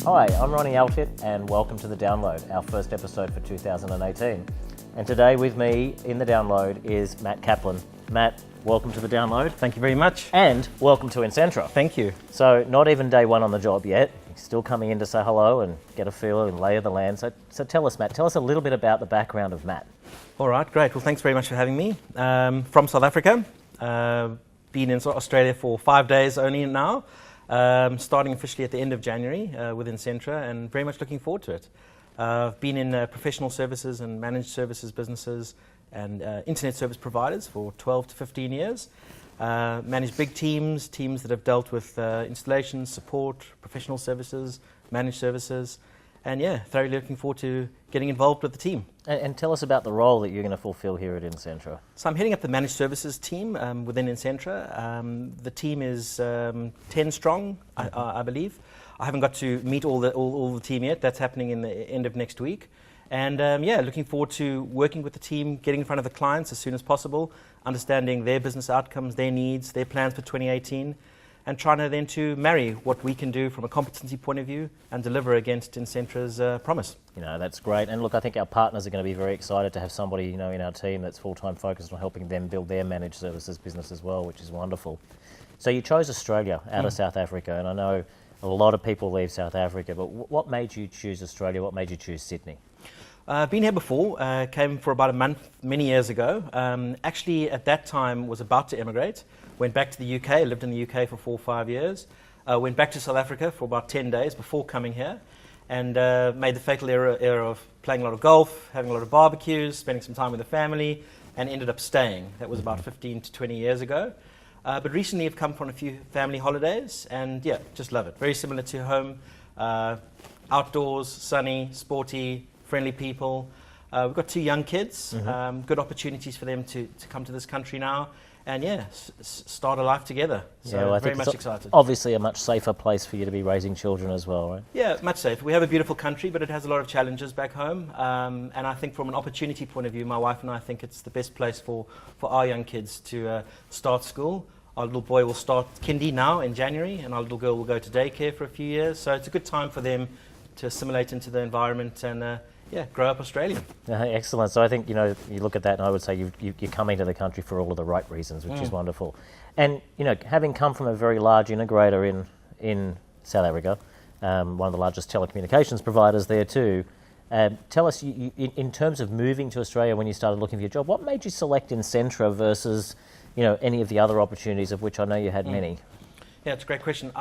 Hi, I'm Ronnie Altit and welcome to The Download, our first episode for 2018. And today with me in The Download is Matt Kaplan. Matt, welcome to The Download. Thank you very much. And welcome to Insentra. Thank you. So not even day one on the job yet. You're still coming in to say hello and get a feel and lay of the land. So tell us, Matt, tell us a little bit about the background of Matt. All right, great. Well, thanks very much for having me. From South Africa. Been in Australia for 5 days only now. Starting officially at the end of January with Insentra, and very much looking forward to it. I've been in professional services and managed services businesses and internet service providers for 12 to 15 years. Managed big teams that have dealt with installations, support, professional services, managed services, and thoroughly looking forward to getting involved with the team. And tell us about the role that you're going to fulfill here at Insentra. So I'm heading up the managed services team within Insentra. The team is 10 strong, I believe. I haven't got to meet all the team yet. That's happening in the end of next week. And looking forward to working with the team, getting in front of the clients as soon as possible, understanding their business outcomes, their needs, their plans for 2018, and trying to then to marry what we can do from a competency point of view and deliver against Insentra's promise. You know, that's great. And look, I think our partners are going to be very excited to have somebody, in our team that's full-time focused on helping them build their managed services business as well, which is wonderful. So you chose Australia out of South Africa, and I know a lot of people leave South Africa, but what made you choose Australia? What made you choose Sydney? Been here before, came for about a month many years ago. Actually, at that time, was about to emigrate. Went back to the UK, lived in the UK for 4 or 5 years. Went back to South Africa for about 10 days before coming here, and made the fatal error of playing a lot of golf, having a lot of barbecues, spending some time with the family, and ended up staying. That was about 15 to 20 years ago. But recently I've come from a few family holidays, and just love it. Very similar to home. Outdoors, sunny, sporty, friendly people. We've got 2 young kids. Good opportunities for them to come to this country now, and start a life together. So I very think much excited. Obviously a much safer place for you to be raising children as well, right? Yeah, much safer. We have a beautiful country, but it has a lot of challenges back home. And I think from an opportunity point of view, my wife and I think it's the best place for our young kids to start school. Our little boy will start kindy now in January, and our little girl will go to daycare for a few years. So it's a good time for them to assimilate into the environment and grow up Australian. Excellent. So I think, you look at that and I would say you're coming to the country for all of the right reasons, which is wonderful. And, having come from a very large integrator in South Africa, one of the largest telecommunications providers there too, tell us, in terms of moving to Australia when you started looking for your job, what made you select Insentra versus, any of the other opportunities, of which I know you had many? Yeah, it's a great question.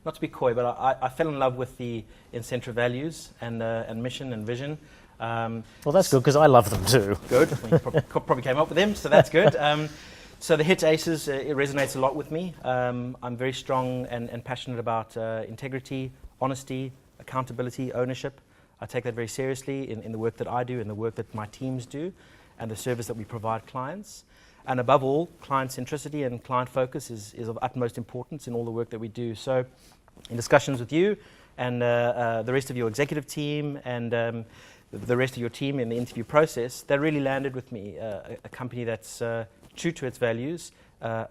Not to be coy, but I fell in love with the Insentra values and mission and vision. Well, that's good, because I love them too. Good. We probably came up with them, so that's good. So the HIT ACEs, it resonates a lot with me. I'm very strong and passionate about integrity, honesty, accountability, ownership. I take that very seriously in the work that I do and the work that my teams do and the service that we provide clients. And above all, client centricity and client focus is of utmost importance in all the work that we do. So in discussions with you and the rest of your executive team and the rest of your team in the interview process, that really landed with me. A company that's true to its values,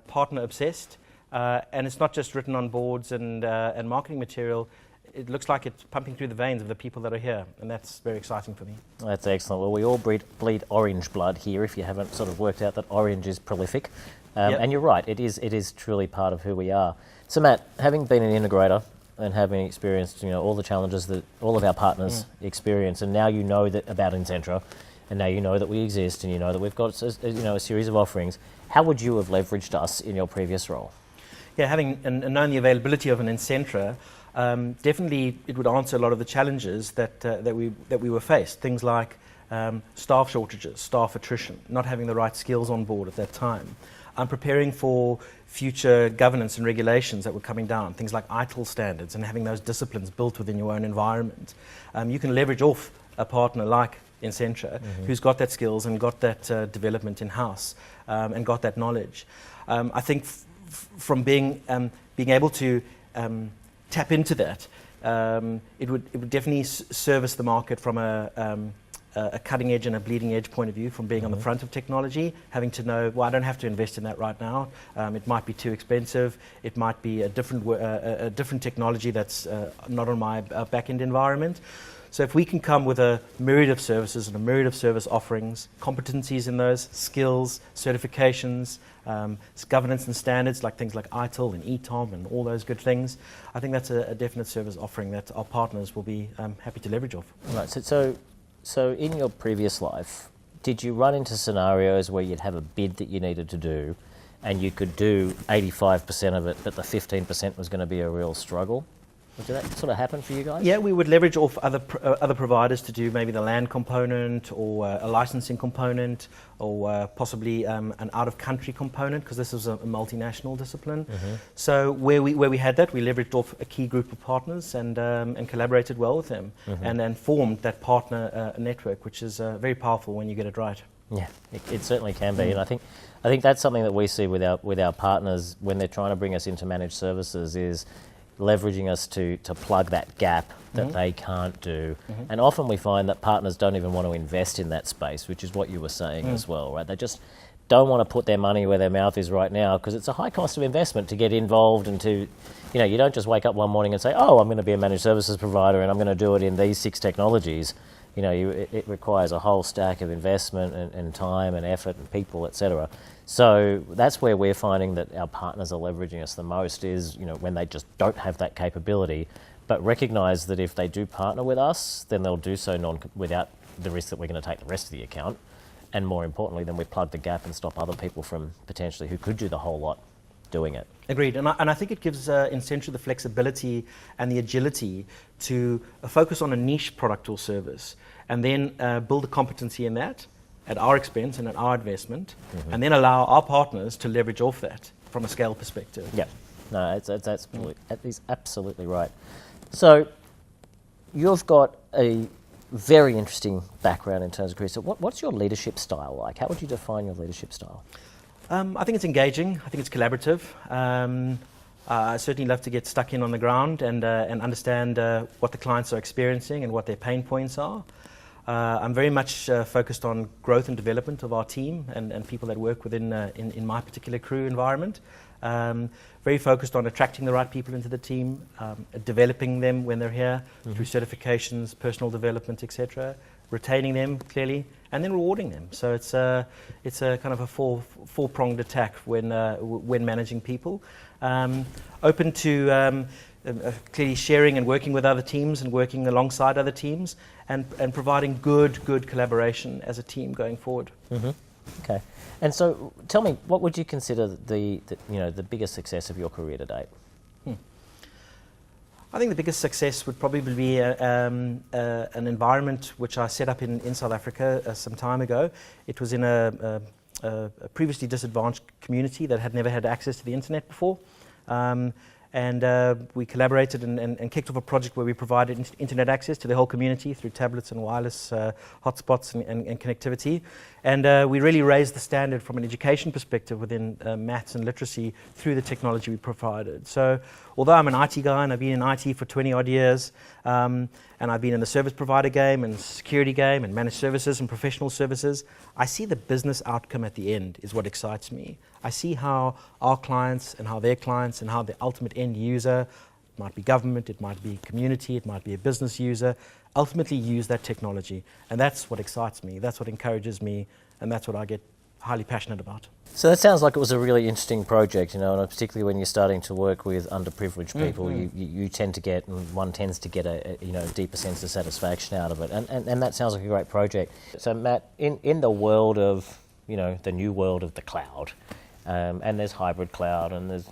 partner obsessed, and it's not just written on boards and marketing material. It looks like it's pumping through the veins of the people that are here, and that's very exciting for me. That's excellent. Well, we all bleed orange blood here, if you haven't sort of worked out that orange is prolific. And you're right, it is truly part of who we are. So Matt, having been an integrator and having experienced all the challenges that all of our partners experience, and now you know that about Insentra, and now you know that we exist, and you know that we've got a series of offerings, how would you have leveraged us in your previous role? Yeah, having known the availability of an Insentra, definitely it would answer a lot of the challenges that we were faced. Things like staff shortages, staff attrition, not having the right skills on board at that time. I'm preparing for future governance and regulations that were coming down, things like ITIL standards and having those disciplines built within your own environment. You can leverage off a partner like Insentra, who's got that skills and got that development in-house and got that knowledge. I think from being able to tap into that, it would definitely service the market from a a cutting edge and a bleeding edge point of view from being on the front of technology, having to know, well, I don't have to invest in that right now. It might be too expensive. It might be a different technology that's not on my back-end environment. So if we can come with a myriad of services and a myriad of service offerings, competencies in those, skills, certifications, governance and standards like things like ITIL and ETOM and all those good things, I think that's a definite service offering that our partners will be happy to leverage off. Right, so in your previous life, did you run into scenarios where you'd have a bid that you needed to do and you could do 85% of it, but the 15% was going to be a real struggle? Did that sort of happen for you guys? Yeah, we would leverage off other providers to do maybe the land component or a licensing component or possibly an out-of-country component, because this is a multinational discipline. So where we had that, we leveraged off a key group of partners and collaborated well with them and then formed that partner network, which is very powerful when you get it right. Yeah, it certainly can be, and I think that's something that we see with our partners when they're trying to bring us into managed services is leveraging us to plug that gap that they can't do. And often we find that partners don't even want to invest in that space, which is what you were saying as well, right? They just don't want to put their money where their mouth is right now because it's a high cost of investment to get involved and to, you don't just wake up one morning and say, oh, I'm going to be a managed services provider and I'm going to do it in these 6 technologies. It requires a whole stack of investment and time and effort and people, etc. So that's where we're finding that our partners are leveraging us the most is, when they just don't have that capability, but recognise that if they do partner with us, then they'll do so without the risk that we're going to take the rest of the account. And more importantly, then we plug the gap and stop other people from potentially who could do the whole lot doing it. Agreed, and I think it gives Insentra the flexibility and the agility to focus on a niche product or service and then build a competency in that at our expense and at our investment, and then allow our partners to leverage off that from a scale perspective. Yeah, no, that's absolutely right. So you've got a very interesting background in terms of career. So what's your leadership style like? How would you define your leadership style? I think it's engaging. I think it's collaborative. I certainly love to get stuck in on the ground and understand what the clients are experiencing and what their pain points are. I'm very much focused on growth and development of our team and people that work within in my particular crew environment. Very focused on attracting the right people into the team, developing them when they're here through certifications, personal development, etc. Retaining them clearly, and then rewarding them. So it's a kind of a four-pronged attack when managing people. Open to clearly sharing and working with other teams and working alongside other teams and providing good collaboration as a team going forward. Okay. And so tell me, what would you consider the biggest success of your career to date? I think the biggest success would probably be an environment which I set up in South Africa some time ago. It was in a previously disadvantaged community that had never had access to the internet before. And we collaborated and kicked off a project where we provided internet access to the whole community through tablets and wireless hotspots and connectivity. And we really raised the standard from an education perspective within maths and literacy through the technology we provided. So although I'm an IT guy and I've been in IT for 20 odd years, and I've been in the service provider game and security game and managed services and professional services, I see the business outcome at the end is what excites me. I see how our clients and how their clients and how the ultimate end user, it might be government, it might be community, it might be a business user, ultimately use that technology. And that's what excites me, that's what encourages me, and that's what I get highly passionate about. So that sounds like it was a really interesting project, and particularly when you're starting to work with underprivileged people, you tend to get, and one tends to get a deeper sense of satisfaction out of it, and that sounds like a great project. So Matt, in the world of, the new world of the cloud, and there's hybrid cloud, and there's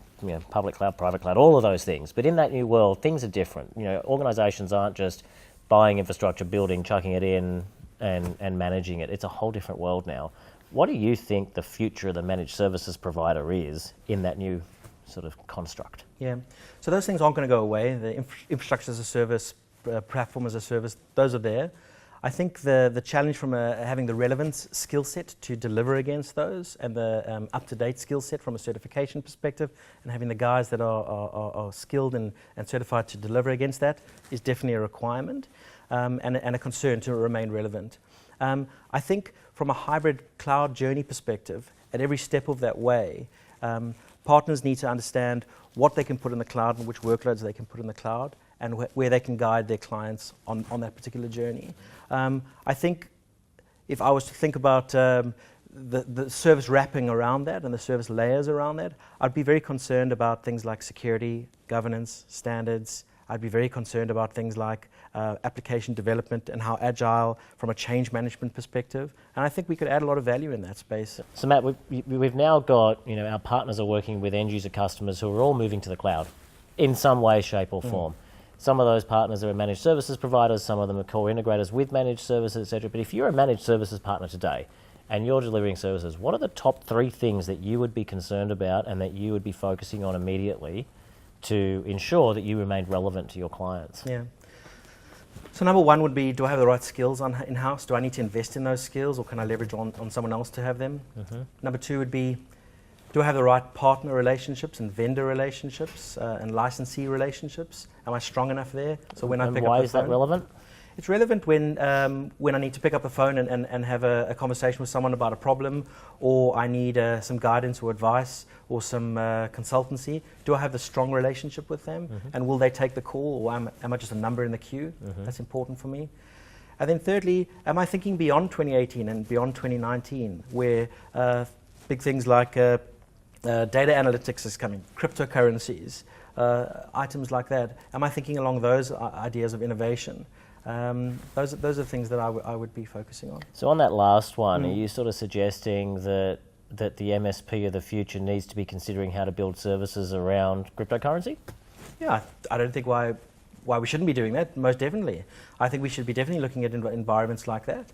public cloud, private cloud, all of those things, but in that new world, things are different. Organisations aren't just buying infrastructure, building, chucking it in, and managing it. It's a whole different world now. What do you think the future of the managed services provider is in that new sort of construct? Yeah, so those things aren't going to go away. The infrastructure as a service, platform as a service, those are there. I think the challenge from having the relevance skill set to deliver against those and the up-to-date skill set from a certification perspective and having the guys that are skilled and certified to deliver against that is definitely a requirement and a concern to remain relevant. I think from a hybrid cloud journey perspective, at every step of that way, partners need to understand what they can put in the cloud and which workloads they can put in the cloud, and where they can guide their clients on that particular journey. I think if I was to think about the service wrapping around that and the service layers around that, I'd be very concerned about things like security, governance, standards. I'd be very concerned about things like application development and how agile from a change management perspective. And I think we could add a lot of value in that space. So Matt, we've now got, our partners are working with end user customers who are all moving to the cloud in some way, shape or form. Some of those partners are managed services providers, some of them are core integrators with managed services, etc. But if you're a managed services partner today and you're delivering services, what are the top 3 things that you would be concerned about and that you would be focusing on immediately to ensure that you remain relevant to your clients? Yeah. So number 1 would be, do I have the right skills in-house? Do I need to invest in those skills, or can I leverage on someone else to have them? Number 2 would be, do I have the right partner relationships and vendor relationships and licensee relationships? Am I strong enough there? So when I pick up the phone, why is that relevant? It's relevant when I need to pick up the phone and have a conversation with someone about a problem, or I need some guidance or advice or some consultancy. Do I have the strong relationship with them? And will they take the call, or am I just a number in the queue? That's important for me. And then thirdly, am I thinking beyond 2018 and beyond 2019, where big things like data analytics is coming, cryptocurrencies, items like that? Am I thinking along those ideas of innovation? Those are things that I would be focusing on. So on that last one, are you sort of suggesting that the MSP of the future needs to be considering how to build services around cryptocurrency? Yeah, I don't think why we shouldn't be doing that. Most definitely. I think we should be definitely looking at environments like that.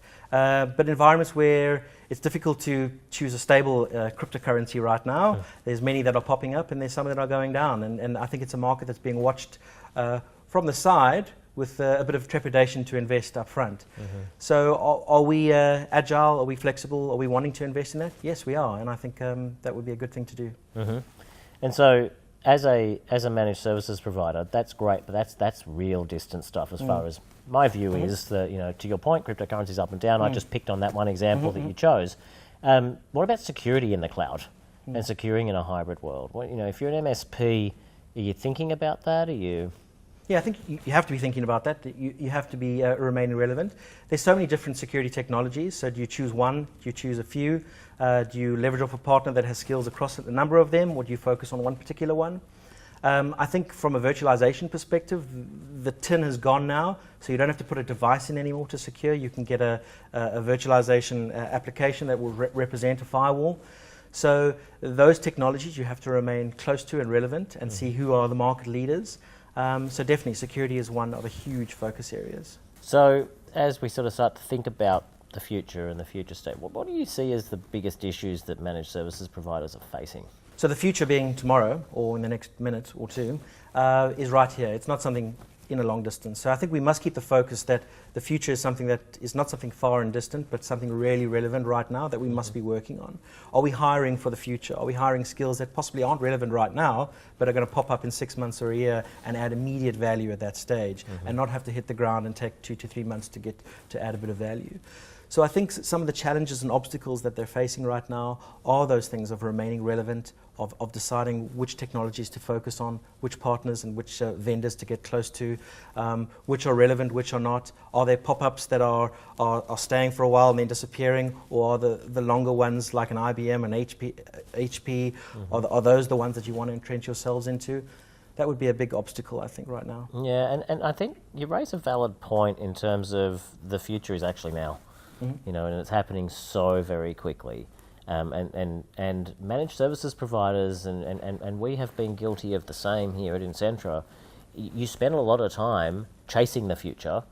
But environments where it's difficult to choose a stable cryptocurrency right now. There's many that are popping up and there's some that are going down. And I think it's a market that's being watched from the side with a bit of trepidation to invest up front. So are we agile? Are we flexible? Are we wanting to invest in that? Yes, we are. And I think that would be a good thing to do. And so as a managed services provider, that's great, but that's real distant stuff as far as my view is that, to your point, cryptocurrency's up and down. I just picked on that one example that you chose. What about security in the cloud and securing in a hybrid world? Well, if you're an MSP, are you thinking about that? Are you... Yeah, I think you have to be thinking about that. You have to be remaining relevant. There's so many different security technologies. So do you choose one? Do you choose a few? Do you leverage off a partner that has skills across a number of them, or do you focus on one particular one? I think from a virtualization perspective, the tin has gone now, so you don't have to put a device in anymore to secure. You can get a virtualization application that will represent a firewall. So those technologies you have to remain close to and relevant and see who are the market leaders. So definitely security is one of the huge focus areas. So as we sort of start to think about the future and the future state, what do you see as the biggest issues that managed services providers are facing? So the future being tomorrow or in the next minute or two is right here. It's not something in a long distance. So I think we must keep the focus that the future is something that is not something far and distant, but something really relevant right now that we must be working on. Are we hiring for the future? Are we hiring skills that possibly aren't relevant right now, but are going to pop up in 6 months or a year and add immediate value at that stage and not have to hit the ground and take 2 to 3 months to add a bit of value? So I think some of the challenges and obstacles that they're facing right now are those things of remaining relevant, of deciding which technologies to focus on, which partners and which vendors to get close to, which are relevant, which are not. Are there pop-ups that are staying for a while and then disappearing, or are the longer ones like an IBM and HP are those the ones that you want to entrench yourselves into? That would be a big obstacle, I think, right now. Yeah, and I think you raise a valid point in terms of the future is actually now. And it's happening so very quickly. And managed services providers, and we have been guilty of the same here at Insentra. You spend a lot of time chasing the future,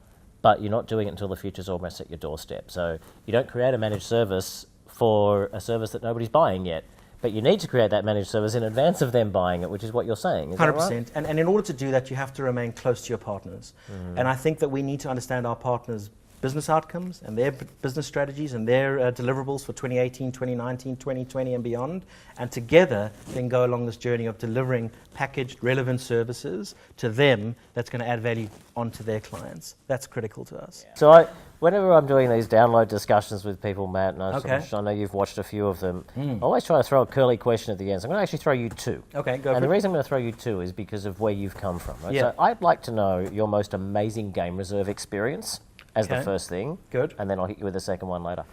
but you're not doing it until the future's almost at your doorstep. So you don't create a managed service for a service that nobody's buying yet, but you need to create that managed service in advance of them buying it, which is what you're saying. Is 100%. That right? And in order to do that, you have to remain close to your partners. And I think that we need to understand our partners business outcomes and their business strategies and their deliverables for 2018, 2019, 2020 and beyond, and together then go along this journey of delivering packaged, relevant services to them that's going to add value onto their clients. That's critical to us. So whenever I'm doing these download discussions with people, Matt, and Okay. I know you've watched a few of them, I always try to throw a curly question at the end. So I'm going to actually throw you two. Okay, go And for the it. reason I'm going to throw you two is because of where you've come from. Right? Yeah. So I'd like to know your most amazing game reserve experience as the Okay. first thing. Good. And then I'll hit you with the second one later.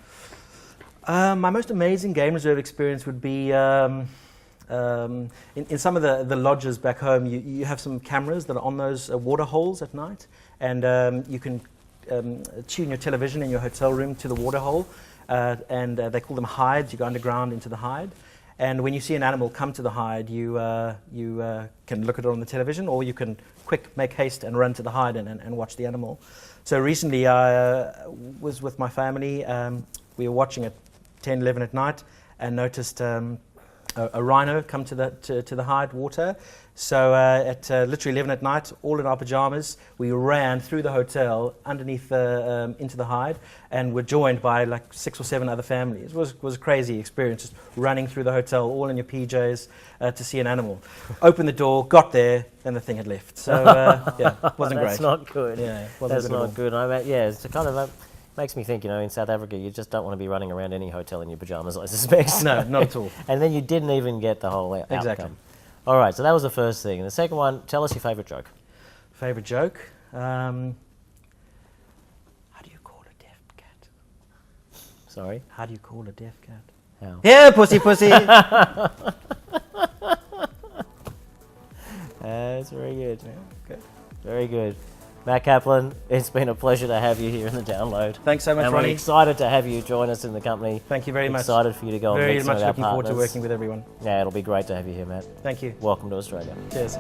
My most amazing game reserve experience would be in some of the lodges back home. You have some cameras that are on those water holes at night, and you can tune your television in your hotel room to the water hole, and they call them hides. You go underground into the hide, and when you see an animal come to the hide, you can look at it on the television, or you can make haste and run to the hide and watch the animal. So recently I was with my family. We were watching at 10, 11 at night and noticed a rhino come to the hide water. So at literally 11 at night, all in our pajamas, we ran through the hotel underneath into the hide, and were joined by like 6 or 7 other families. It was a crazy experience, just running through the hotel, all in your PJs, to see an animal. Opened the door, got there, and the thing had left. So yeah, it wasn't great. That's not good. Yeah, it wasn't That's good at all. not good. I mean, yeah, it's kind of makes me think, in South Africa, you just don't want to be running around any hotel in your pajamas, I suspect. No, not at all. And then you didn't even get the whole outcome. Exactly. All right, so that was the first thing. And the second one, tell us your favourite joke. Favorite joke? How do you call a deaf cat? Sorry? How do you call a deaf cat? How? Yeah, pussy, pussy. That's very good. Okay. Very good. Matt Kaplan, it's been a pleasure to have you here in the download. Thanks so much, And we're Ronnie. excited to have you join us in the company. Thank you very much. Excited for you to go and Very meet some much of our looking forward to partners. working with everyone. Yeah, it'll be great to have you here, Matt. Thank you. Welcome to Australia. Cheers.